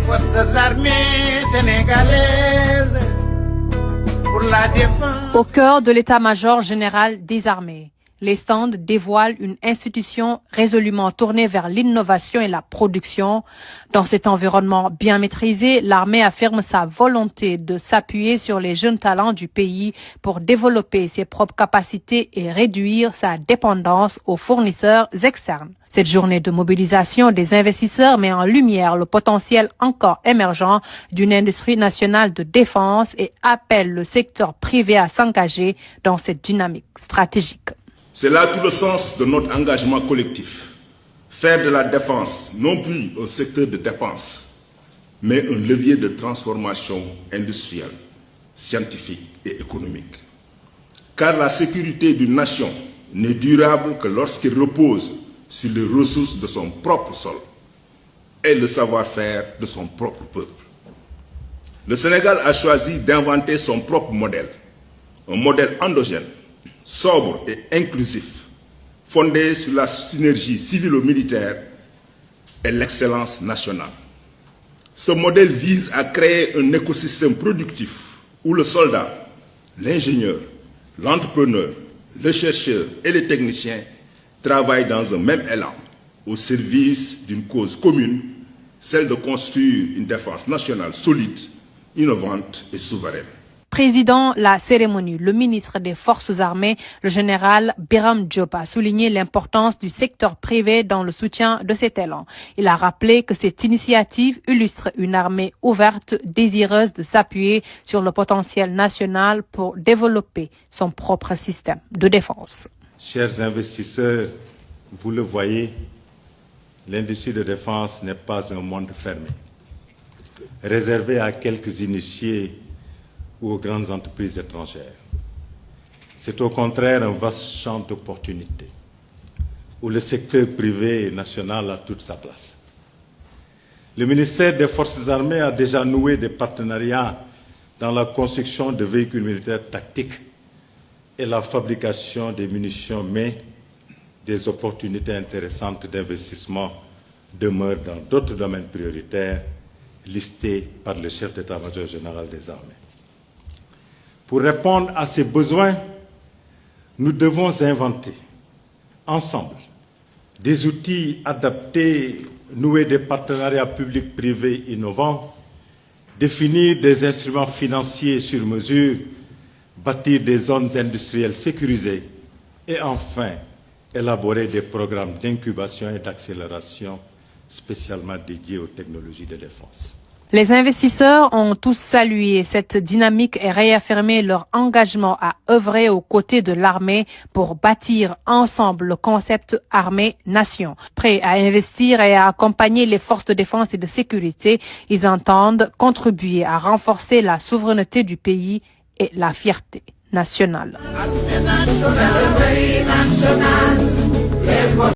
Forces armées sénégalaises pour la défense. Au cœur de l'état-major général des armées, les stands dévoilent une institution résolument tournée vers l'innovation et la production. Dans cet environnement bien maîtrisé, l'armée affirme sa volonté de s'appuyer sur les jeunes talents du pays pour développer ses propres capacités et réduire sa dépendance aux fournisseurs externes. Cette journée de mobilisation des investisseurs met en lumière le potentiel encore émergent d'une industrie nationale de défense et appelle le secteur privé à s'engager dans cette dynamique stratégique. C'est là tout le sens de notre engagement collectif. Faire de la défense non plus un secteur de dépenses, mais un levier de transformation industrielle, scientifique et économique. Car la sécurité d'une nation n'est durable que lorsqu'elle repose sur les ressources de son propre sol et le savoir-faire de son propre peuple. Le Sénégal a choisi d'inventer son propre modèle, un modèle endogène, sobre et inclusif, fondé sur la synergie civilo-militaire et l'excellence nationale. Ce modèle vise à créer un écosystème productif où le soldat, l'ingénieur, l'entrepreneur, le chercheur et les techniciens travaillent dans un même élan au service d'une cause commune, celle de construire une défense nationale solide, innovante et souveraine. Présidant la cérémonie, le ministre des Forces armées, le général Birame Diop, a souligné l'importance du secteur privé dans le soutien de cet élan. Il a rappelé que cette initiative illustre une armée ouverte, désireuse de s'appuyer sur le potentiel national pour développer son propre système de défense. Chers investisseurs, vous le voyez, l'industrie de défense n'est pas un monde fermé, réservé à quelques initiés ou aux grandes entreprises étrangères. C'est au contraire un vaste champ d'opportunités où le secteur privé et national a toute sa place. Le ministère des Forces armées a déjà noué des partenariats dans la construction de véhicules militaires tactiques et la fabrication des munitions, mais des opportunités intéressantes d'investissement demeurent dans d'autres domaines prioritaires listés par le chef d'état-major général des armées. Pour répondre à ces besoins, nous devons inventer, ensemble, des outils adaptés, nouer des partenariats publics-privés innovants, définir des instruments financiers sur mesure, bâtir des zones industrielles sécurisées et enfin, élaborer des programmes d'incubation et d'accélération spécialement dédiés aux technologies de défense. Les investisseurs ont tous salué cette dynamique et réaffirmé leur engagement à œuvrer aux côtés de l'armée pour bâtir ensemble le concept armée-nation. Prêts à investir et à accompagner les forces de défense et de sécurité, ils entendent contribuer à renforcer la souveraineté du pays et la fierté nationale.